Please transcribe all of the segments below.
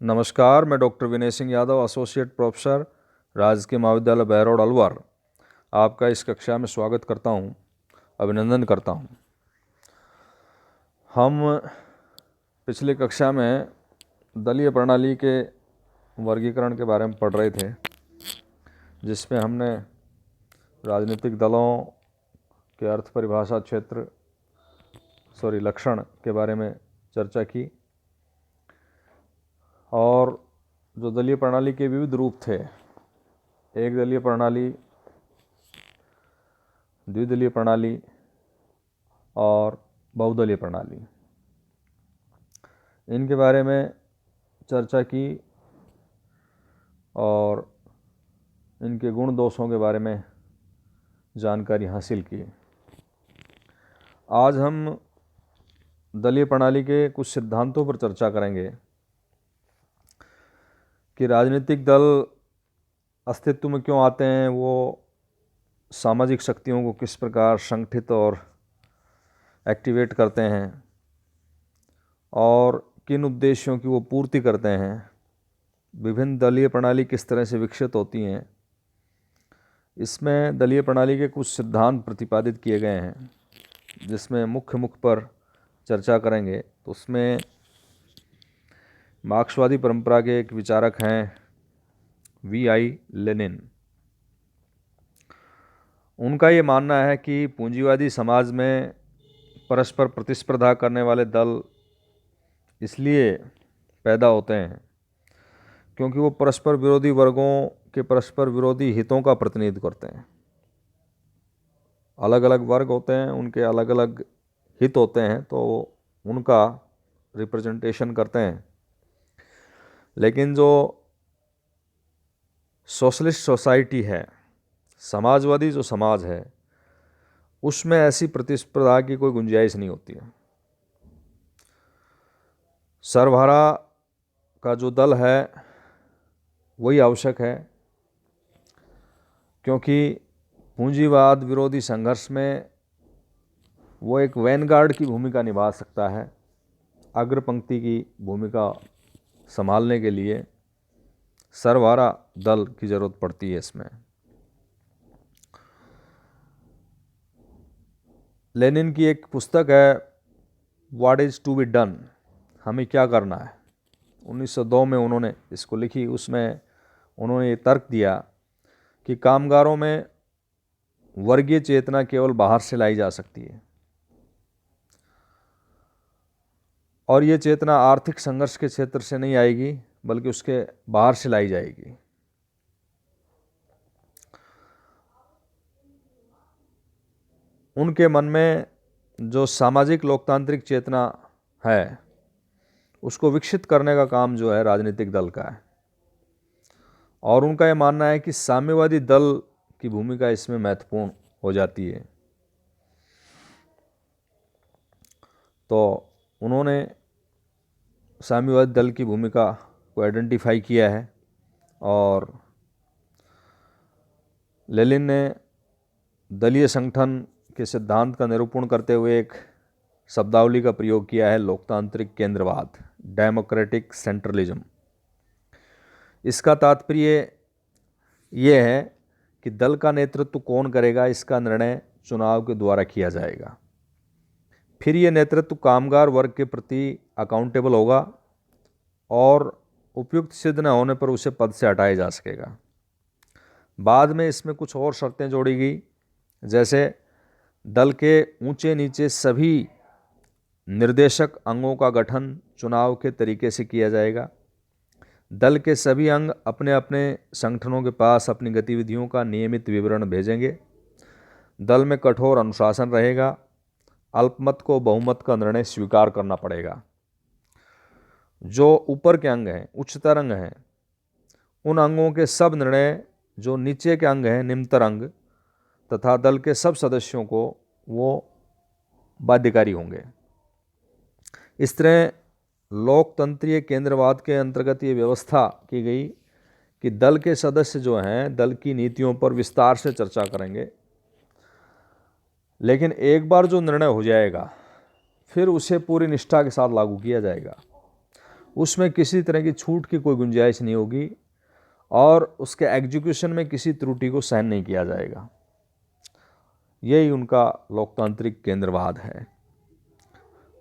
नमस्कार, मैं doctor Vinay Singh Yadav, associate professor, राजकीय महाविद्यालय बहरौड़ अलवर, आपका इस कक्षा में स्वागत करता हूं, अभिनंदन करता हूं। हम पिछली कक्षा में दलीय प्रणाली के वर्गीकरण के बारे में पढ़ रहे थे, जिसमें हमने राजनीतिक दलों के अर्थ परिभाषा क्षेत्र लक्षण के बारे में चर्चा की और जो दलीय प्रणाली के विविध रूप थे, एक दलीय प्रणाली, द्विदलीय प्रणाली और बहुदलीय प्रणाली, इनके बारे में चर्चा की और इनके गुण दोषों के बारे में जानकारी हासिल की। आज हम दलीय प्रणाली के कुछ सिद्धांतों पर चर्चा करेंगे कि राजनीतिक दल अस्तित्व में क्यों आते हैं, वो सामाजिक शक्तियों को किस प्रकार संगठित और एक्टिवेट करते हैं और किन उद्देश्यों की वो पूर्ति करते हैं, विभिन्न दलीय प्रणाली किस तरह से विकसित होती हैं। इसमें दलीय प्रणाली के कुछ सिद्धांत प्रतिपादित किए गए हैं, जिसमें मुख्य पर चर्चा करेंगे। तो उसमें मार्क्सवादी परंपरा के एक विचारक हैं V.I. लेनिन। उनका ये मानना है कि पूंजीवादी समाज में परस्पर प्रतिस्पर्धा करने वाले दल इसलिए पैदा होते हैं क्योंकि वो परस्पर विरोधी वर्गों के परस्पर विरोधी हितों का प्रतिनिधित्व करते हैं। अलग अलग वर्ग होते हैं, उनके अलग अलग हित होते हैं, तो उनका रिप्रेजेंटेशन करते हैं। लेकिन जो सोशलिस्ट सोसाइटी है, समाजवादी जो समाज है, उसमें ऐसी प्रतिस्पर्धा की कोई गुंजाइश नहीं होती है। सर्वहारा का जो दल है वही आवश्यक है, क्योंकि पूंजीवाद विरोधी संघर्ष में वो एक वैनगार्ड की भूमिका निभा सकता है। अग्रपंक्ति की भूमिका संभालने के लिए सर्वहारा दल की जरूरत पड़ती है। इसमें लेनिन की एक पुस्तक है what is to be done, हमें क्या करना है, 1902 में उन्होंने इसको लिखी। उसमें उन्होंने ये तर्क दिया कि कामगारों में वर्गीय चेतना केवल बाहर से लाई जा सकती है और ये चेतना आर्थिक संघर्ष के क्षेत्र से नहीं आएगी, बल्कि उसके बाहर से लाई जाएगी। उनके मन में जो सामाजिक लोकतांत्रिक चेतना है, उसको विकसित करने का काम जो है राजनीतिक दल का है, और उनका ये मानना है कि साम्यवादी दल की भूमिका इसमें महत्वपूर्ण हो जाती है। तो उन्होंने साम्यवादी दल की भूमिका को आइडेंटिफाई किया है और लेनिन ने दलीय संगठन के सिद्धांत का निरूपण करते हुए एक शब्दावली का प्रयोग किया है, लोकतांत्रिक केंद्रवाद, डेमोक्रेटिक सेंट्रलिज्म। इसका तात्पर्य ये है कि दल का नेतृत्व कौन करेगा, इसका निर्णय चुनाव के द्वारा किया जाएगा। फिर ये नेतृत्व कामगार वर्ग के प्रति अकाउंटेबल होगा और उपयुक्त सिद्ध न होने पर उसे पद से हटाया जा सकेगा। बाद में इसमें कुछ और शर्तें जोड़ी गई, जैसे दल के ऊंचे नीचे सभी निर्देशक अंगों का गठन चुनाव के तरीके से किया जाएगा। दल के सभी अंग अपने अपने संगठनों के पास अपनी गतिविधियों का नियमित विवरण भेजेंगे। दल में कठोर अनुशासन रहेगा। अल्पमत को बहुमत का निर्णय स्वीकार करना पड़ेगा। जो ऊपर के अंग हैं, उच्चतर अंग हैं, उन अंगों के सब निर्णय जो नीचे के अंग हैं, निम्नतर अंग, तथा दल के सब सदस्यों को वो बाध्यकारी होंगे। इस तरह लोकतंत्रीय केंद्रवाद के अंतर्गत ये व्यवस्था की गई कि दल के सदस्य जो हैं दल की नीतियों पर विस्तार से चर्चा करेंगे, लेकिन एक बार जो निर्णय हो जाएगा फिर उसे पूरी निष्ठा के साथ लागू किया जाएगा। उसमें किसी तरह की छूट की कोई गुंजाइश नहीं होगी और उसके एग्जीक्यूशन में किसी त्रुटि को सहन नहीं किया जाएगा। यही उनका लोकतांत्रिक केंद्रवाद है।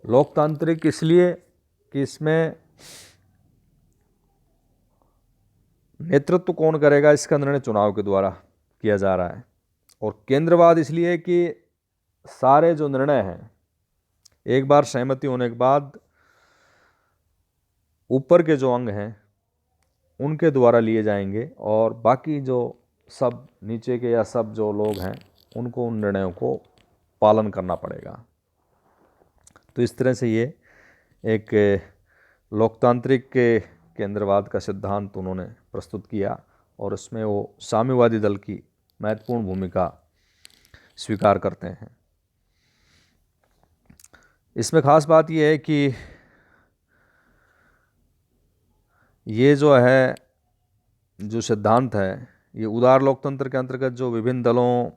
लोकतांत्रिक इसलिए कि इसमें नेतृत्व कौन करेगा इसका निर्णय चुनाव के द्वारा किया जा रहा है, और केंद्रवाद इसलिए कि सारे जो निर्णय हैं एक बार सहमति होने के बाद ऊपर के जो अंग हैं उनके द्वारा लिए जाएंगे और बाकी जो सब नीचे के या सब जो लोग हैं उनको उन निर्णयों को पालन करना पड़ेगा। तो इस तरह से ये एक लोकतांत्रिक के केंद्रवाद का सिद्धांत उन्होंने प्रस्तुत किया और उसमें वो साम्यवादी दल की महत्वपूर्ण भूमिका स्वीकार करते हैं। इसमें खास बात यह है कि ये जो है जो सिद्धांत है ये उदार लोकतंत्र के अंतर्गत जो विभिन्न दलों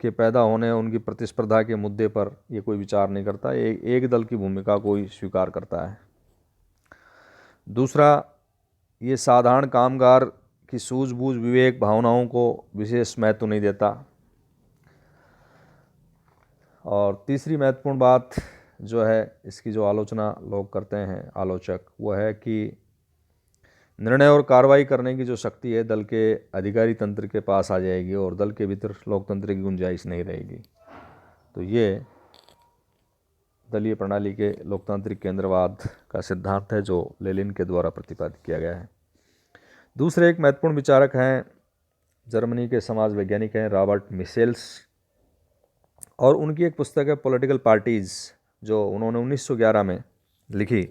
के पैदा होने उनकी प्रतिस्पर्धा के मुद्दे पर ये कोई विचार नहीं करता, एक दल की भूमिका को ही स्वीकार करता है। दूसरा, ये साधारण कामगार की सूझबूझ विवेक भावनाओं को विशेष महत्व नहीं देता। और तीसरी महत्वपूर्ण बात जो है इसकी जो आलोचना लोग करते हैं आलोचक, वो है कि निर्णय और कार्रवाई करने की जो शक्ति है दल के अधिकारी तंत्र के पास आ जाएगी और दल के भीतर लोकतंत्र की गुंजाइश नहीं रहेगी। तो ये दलीय प्रणाली के लोकतांत्रिक केंद्रवाद का सिद्धांत है जो लेनिन के द्वारा प्रतिपादित किया गया है। दूसरे एक महत्वपूर्ण विचारक हैं, जर्मनी के समाज वैज्ञानिक हैं रॉबर्ट मिशेल्स, और उनकी एक पुस्तक है पॉलिटिकल पार्टीज़ जो उन्होंने 1911 में लिखी।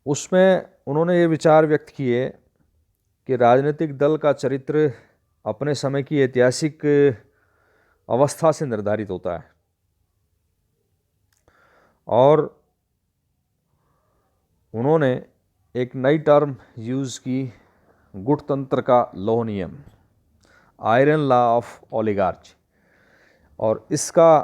उसमें उन्होंने ये विचार व्यक्त किए कि राजनीतिक दल का चरित्र अपने समय की ऐतिहासिक अवस्था से निर्धारित होता है और उन्होंने एक नई टर्म यूज़ की, गुटतंत्र का लौह नियम, आयरन लॉ ऑफ ओलिगार्ची, और इसका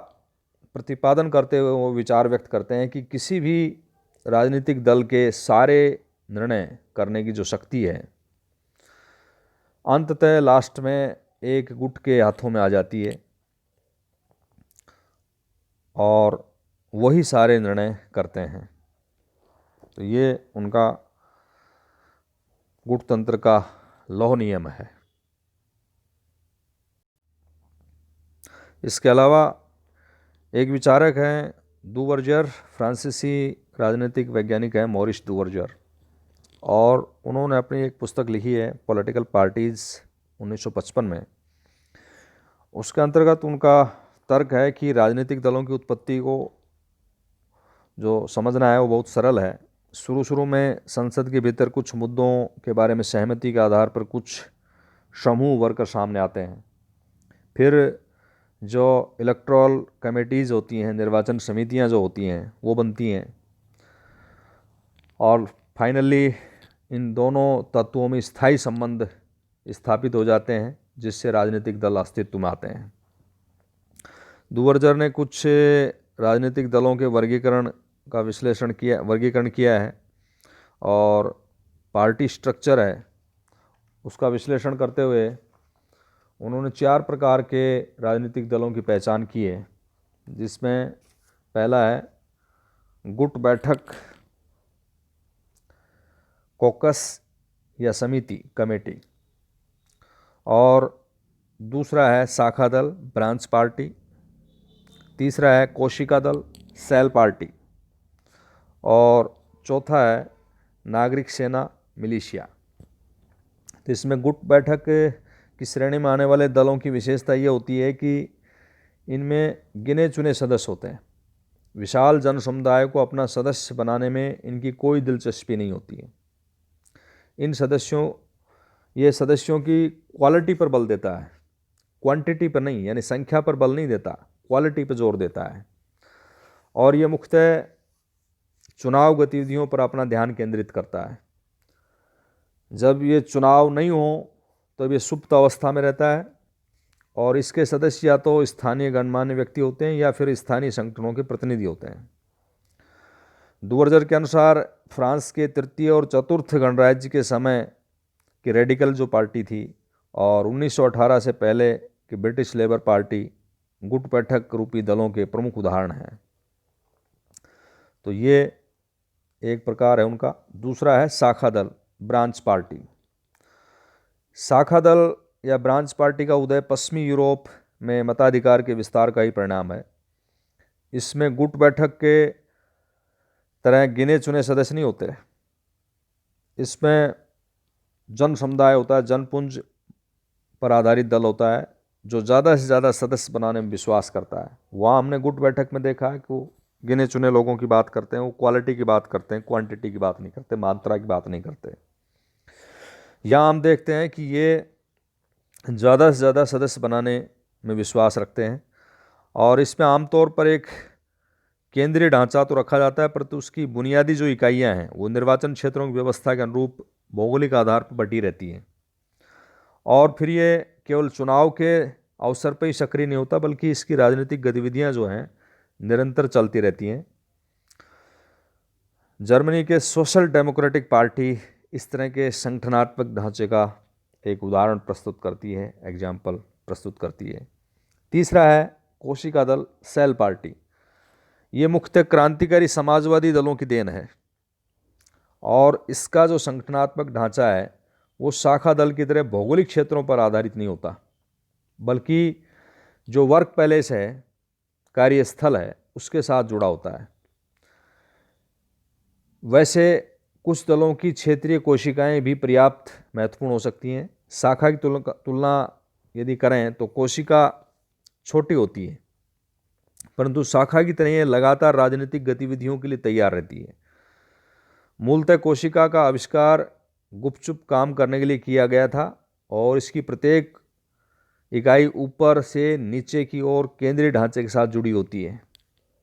प्रतिपादन करते हुए वो विचार व्यक्त करते हैं कि किसी भी राजनीतिक दल के सारे निर्णय करने की जो शक्ति है अंततः लास्ट में एक गुट के हाथों में आ जाती है और वही सारे निर्णय करते हैं। तो ये उनका गुटतंत्र का लौह नियम है। इसके अलावा एक विचारक हैं दुवर्जर, फ्रांसीसी राजनीतिक वैज्ञानिक हैं मॉरिस दुवर्जर, और उन्होंने अपनी एक पुस्तक लिखी है पॉलिटिकल पार्टीज़ 1955 में। उसके अंतर्गत उनका तर्क है कि राजनीतिक दलों की उत्पत्ति को जो समझना है वो बहुत सरल है। शुरू में संसद के भीतर कुछ मुद्दों के बारे में सहमति के आधार पर कुछ समूह वर्कर सामने आते हैं, फिर जो इलेक्टोरल कमेटीज़ होती हैं, निर्वाचन समितियां जो होती हैं वो बनती हैं, और फाइनली इन दोनों तत्वों में स्थायी संबंध स्थापित हो जाते हैं जिससे राजनीतिक दल अस्तित्व में आते हैं। दुवर्जर ने कुछ राजनीतिक दलों के वर्गीकरण किया है और पार्टी स्ट्रक्चर है उसका विश्लेषण करते हुए उन्होंने 4 प्रकार के राजनीतिक दलों की पहचान की है, जिसमें पहला है गुट बैठक, कॉकस या समिति, कमेटी, और दूसरा है शाखा दल, ब्रांच पार्टी, तीसरा है कोशिका दल, सेल पार्टी, और चौथा है नागरिक सेना, मिलिशिया। तो इसमें गुट बैठक की श्रेणी में आने वाले दलों की विशेषता ये होती है कि इनमें गिने चुने सदस्य होते हैं। विशाल जन समुदाय को अपना सदस्य बनाने में इनकी कोई दिलचस्पी नहीं होती है। ये सदस्यों की क्वालिटी पर बल देता है, क्वांटिटी पर नहीं, यानी संख्या पर बल नहीं देता, क्वालिटी पर जोर देता है। और ये मुख्यतः चुनाव गतिविधियों पर अपना ध्यान केंद्रित करता है। जब ये चुनाव नहीं हो तब ये सुप्त अवस्था में रहता है और इसके सदस्य या तो स्थानीय गणमान्य व्यक्ति होते हैं या फिर स्थानीय संगठनों के प्रतिनिधि होते हैं। दुवर्जर के अनुसार फ्रांस के तृतीय और चतुर्थ गणराज्य के समय की रेडिकल जो पार्टी थी और 1918 से पहले की ब्रिटिश लेबर पार्टी गुटबैठक रूपी दलों के प्रमुख उदाहरण हैं। तो ये एक प्रकार है उनका। दूसरा है शाखा दल, ब्रांच पार्टी। शाखा दल या ब्रांच पार्टी का उदय पश्चिमी यूरोप में मताधिकार के विस्तार का ही परिणाम है। इसमें गुट बैठक के तरह गिने चुने सदस्य नहीं होते। इसमें जन समुदाय होता है, जनपुंज पर आधारित दल होता है जो ज़्यादा से ज़्यादा सदस्य बनाने में विश्वास करता है। वहाँ हमने गुट बैठक में देखा है कि वो गिने चुने लोगों की बात करते हैं, वो क्वालिटी की बात करते हैं, क्वांटिटी की बात नहीं करते, मात्रा की बात नहीं करते। यहाँ हम देखते हैं कि ये ज़्यादा से ज़्यादा सदस्य बनाने में विश्वास रखते हैं और इसमें आमतौर पर एक केंद्रीय ढांचा तो रखा जाता है, परंतु उसकी बुनियादी जो इकाइयाँ हैं वो निर्वाचन क्षेत्रों की व्यवस्था के अनुरूप भौगोलिक आधार पर बटी रहती हैं। और फिर ये केवल चुनाव के अवसर पर ही सक्रिय नहीं होता, बल्कि इसकी राजनीतिक गतिविधियाँ जो हैं निरंतर चलती रहती हैं। जर्मनी के सोशल डेमोक्रेटिक पार्टी इस तरह के संगठनात्मक ढांचे का एक उदाहरण प्रस्तुत करती है, एग्जाम्पल प्रस्तुत करती है। तीसरा है कोशिका दल, सेल पार्टी। ये मुख्यतः क्रांतिकारी समाजवादी दलों की देन है और इसका जो संगठनात्मक ढांचा है वो शाखा दल की तरह भौगोलिक क्षेत्रों पर आधारित नहीं होता, बल्कि जो वर्क पैलेस है, कार्यस्थल है, उसके साथ जुड़ा होता है। वैसे कुछ दलों की क्षेत्रीय कोशिकाएं भी पर्याप्त महत्वपूर्ण हो सकती हैं। शाखा की तुलना यदि करें तो कोशिका छोटी होती है, परंतु शाखा की तरह ये लगातार राजनीतिक गतिविधियों के लिए तैयार रहती है। मूलतः कोशिका का आविष्कार गुपचुप काम करने के लिए किया गया था और इसकी प्रत्येक इकाई ऊपर से नीचे की ओर केंद्रीय ढांचे के साथ जुड़ी होती है,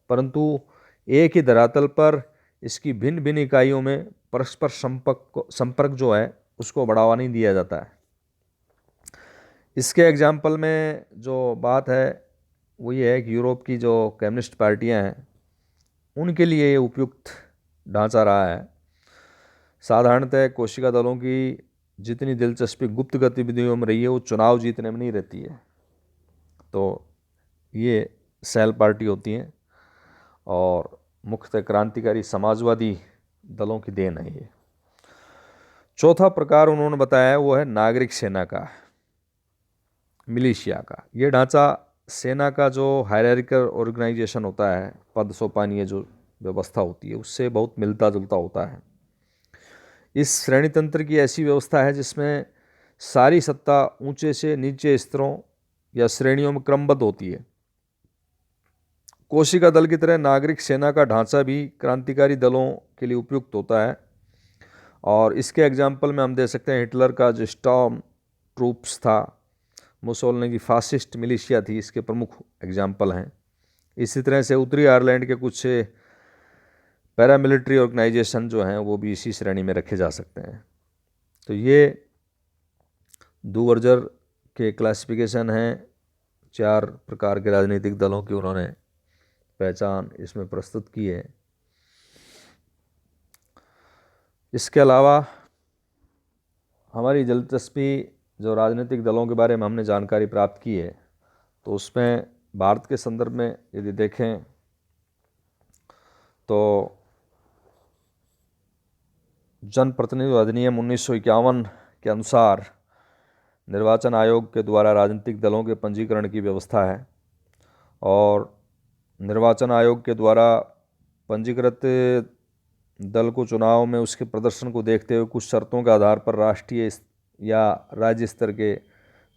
परंतु एक ही धरातल पर इसकी भिन्न भिन्न इकाइयों में परस्पर संपर्क जो है उसको बढ़ावा नहीं दिया जाता है। इसके एग्जाम्पल में जो बात है वो ये है कि यूरोप की जो कम्युनिस्ट पार्टियां हैं उनके लिए ये उपयुक्त ढांचा रहा है। साधारणतः कोशिका दलों की जितनी दिलचस्पी गुप्त गतिविधियों में रही है वो चुनाव जीतने में नहीं रहती है। तो ये सेल पार्टी होती हैं और मुख्यतः क्रांतिकारी समाजवादी दलों की देन है ये। चौथा प्रकार उन्होंने बताया है वो है नागरिक सेना का, मिलिशिया का। ये ढांचा सेना का जो हायरार्किकल ऑर्गेनाइजेशन होता है, पद सोपानीय जो व्यवस्था होती है, उससे बहुत मिलता जुलता होता है। इस श्रेणी तंत्र की ऐसी व्यवस्था है जिसमें सारी सत्ता ऊंचे से नीचे स्तरों या श्रेणियों में क्रमबद्ध होती है। कोशिका दल की तरह नागरिक सेना का ढांचा भी क्रांतिकारी दलों के लिए उपयुक्त होता है और इसके एग्जाम्पल में हम दे सकते हैं हिटलर का जो स्टॉर्म ट्रूप्स था, मुसोलिनी की फासिस्ट मिलिशिया थी, इसके प्रमुख एग्जाम्पल हैं। इसी तरह से उत्तरी आयरलैंड के कुछ पैरामिलिट्री ऑर्गेनाइजेशन जो हैं वो भी इसी श्रेणी में रखे जा सकते हैं। तो ये दुवर्जर के क्लासिफिकेशन हैं, 4 प्रकार के राजनीतिक दलों की उन्होंने पहचान इसमें प्रस्तुत की है। इसके अलावा हमारी दिलचस्पी जो राजनीतिक दलों के बारे में हमने जानकारी प्राप्त की है तो उसमें भारत के संदर्भ में यदि देखें तो जनप्रतिनिधि अधिनियम 1951 के अनुसार निर्वाचन आयोग के द्वारा राजनीतिक दलों के पंजीकरण की व्यवस्था है और निर्वाचन आयोग के द्वारा पंजीकृत दल को चुनाव में उसके प्रदर्शन को देखते हुए कुछ शर्तों के आधार पर राष्ट्रीय या राज्य स्तर के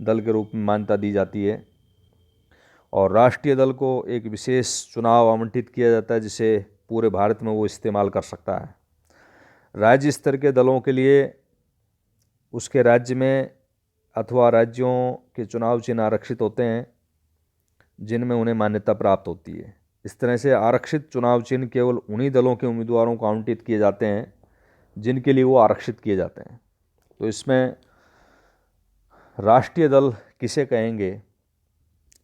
दल के रूप में मान्यता दी जाती है और राष्ट्रीय दल को एक विशेष चुनाव आवंटित किया जाता है जिसे पूरे भारत में वो इस्तेमाल कर सकता है। राज्य स्तर के दलों के लिए उसके राज्य में अथवा राज्यों के चुनाव चिन्ह आरक्षित होते हैं जिनमें उन्हें मान्यता प्राप्त होती है। इस तरह से आरक्षित चुनाव चिन्ह केवल उन्हीं दलों के उम्मीदवारों को आवंटित किए जाते हैं जिनके लिए वो आरक्षित किए जाते हैं। तो इसमें राष्ट्रीय दल किसे कहेंगे,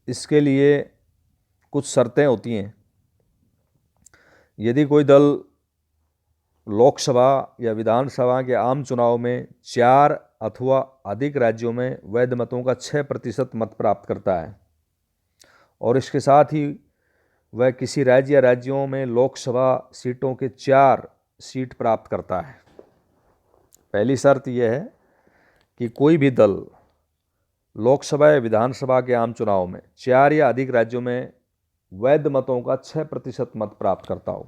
इसके लिए कुछ शर्तें होती हैं। यदि कोई दल लोकसभा या विधानसभा के आम चुनाव में 4 अथवा अधिक राज्यों में वैध मतों का 6% मत प्राप्त करता है और इसके साथ ही वह किसी राज्य या राज्यों में लोकसभा सीटों के 4 सीट प्राप्त करता है। पहली शर्त यह है कि कोई भी दल लोकसभा या विधानसभा के आम चुनाव में 4 या अधिक राज्यों में वैध मतों का 6% मत प्राप्त करता हो।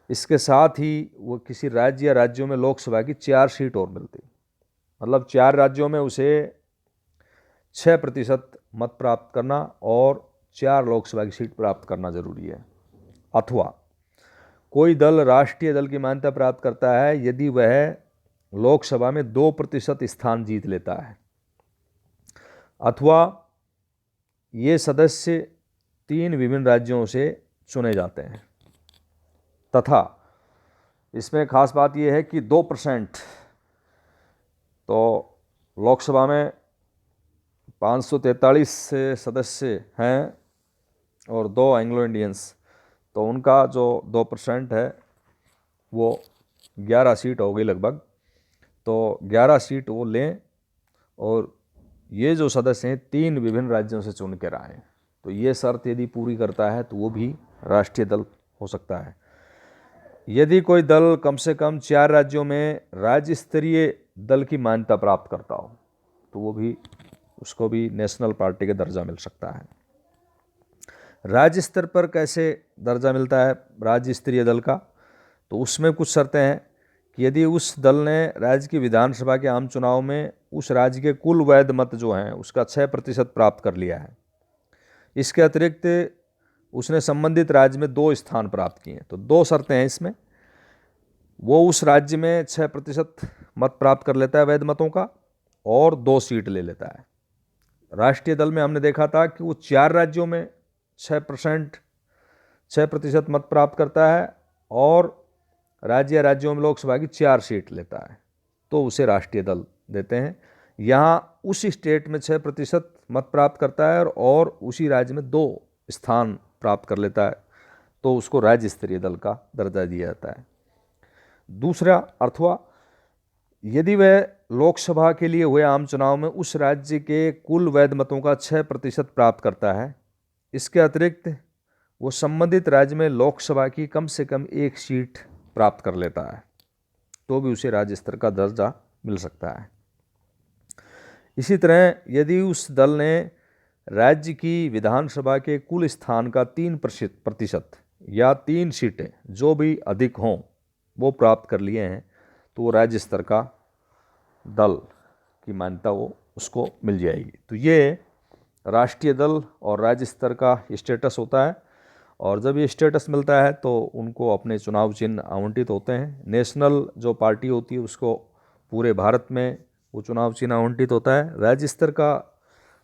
इसके साथ ही वो किसी राज्य या राज्यों में लोकसभा की 4 सीट और मिलती, मतलब 4 राज्यों में उसे 6% मत प्राप्त करना और 4 लोकसभा की सीट प्राप्त करना जरूरी है। अथवा कोई दल राष्ट्रीय दल की मान्यता प्राप्त करता है यदि वह लोकसभा में 2% स्थान जीत लेता है, अथवा ये सदस्य 3 विभिन्न राज्यों से चुने जाते हैं, तथा इसमें खास बात यह है कि 2%, तो लोकसभा में 543 सदस्य हैं और 2 एंग्लो इंडियंस, तो उनका जो 2% है वो 11 सीट हो गई लगभग, तो 11 सीट वो लें और ये जो सदस्य हैं 3 विभिन्न राज्यों से चुन कर आए। तो ये शर्त यदि पूरी करता है तो वो भी राष्ट्रीय दल हो सकता है। यदि कोई दल कम से कम 4 राज्यों में राज्य स्तरीय दल की मान्यता प्राप्त करता हो तो वो भी, उसको भी नेशनल पार्टी का दर्जा मिल सकता है। राज्य स्तर पर कैसे दर्जा मिलता है राज्य स्तरीय दल का, तो उसमें कुछ शर्तें हैं कि यदि उस दल ने राज्य की विधानसभा के आम चुनाव में उस राज्य के कुल वैध मत जो हैं उसका 6% प्राप्त कर लिया है, इसके अतिरिक्त उसने संबंधित राज्य में 2 स्थान प्राप्त किए हैं, तो 2 शर्तें हैं इसमें। वो उस राज्य में 6% मत प्राप्त कर लेता है वैध मतों का और 2 सीट ले लेता है। राष्ट्रीय दल में हमने देखा था कि वो 4 राज्यों में 6% मत प्राप्त करता है और राज्य या राज्यों में लोकसभा की 4 सीट लेता है, तो उसे राष्ट्रीय दल देते हैं। यहाँ उस स्टेट में 6% मत प्राप्त करता है और उसी राज्य में 2 स्थान प्राप्त कर लेता है, तो उसको राज्य स्तरीय दल का दर्जा दिया जाता है। दूसरा, अथवा यदि वह लोकसभा के लिए हुए आम चुनाव में उस राज्य के कुल वैध मतों का 6% प्राप्त करता है, इसके अतिरिक्त वो संबंधित राज्य में लोकसभा की कम से कम 1 सीट प्राप्त कर लेता है, तो भी उसे राज्य स्तर का दर्जा मिल सकता है। इसी तरह यदि उस दल ने राज्य की विधानसभा के कुल स्थान का 3% या 3 सीटें जो भी अधिक हों वो प्राप्त कर लिए हैं, तो वो राज्य स्तर का दल की मान्यता वो उसको मिल जाएगी। तो ये राष्ट्रीय दल और राज्य स्तर का स्टेटस होता है, और जब ये स्टेटस मिलता है तो उनको अपने चुनाव चिन्ह आवंटित होते हैं। नेशनल जो पार्टी होती है उसको पूरे भारत में वो चुनाव चिन्ह आवंटित होता है। राज्य स्तर का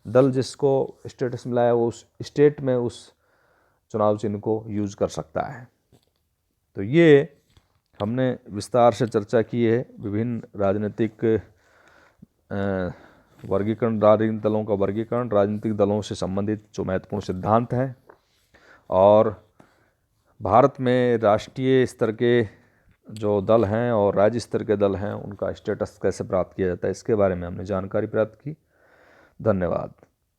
दल जिसको स्टेटस मिला है वो उस स्टेट में उस चुनाव चिन्ह को यूज़ कर सकता है। तो ये हमने विस्तार से चर्चा की है विभिन्न राजनीतिक वर्गीकरण, राजनीतिक दलों का वर्गीकरण, राजनीतिक दलों से संबंधित जो महत्वपूर्ण सिद्धांत हैं, और भारत में राष्ट्रीय स्तर के जो दल हैं और राज्य स्तर के दल हैं उनका स्टेटस कैसे प्राप्त किया जाता है, इसके बारे में हमने जानकारी प्राप्त की। धन्यवाद।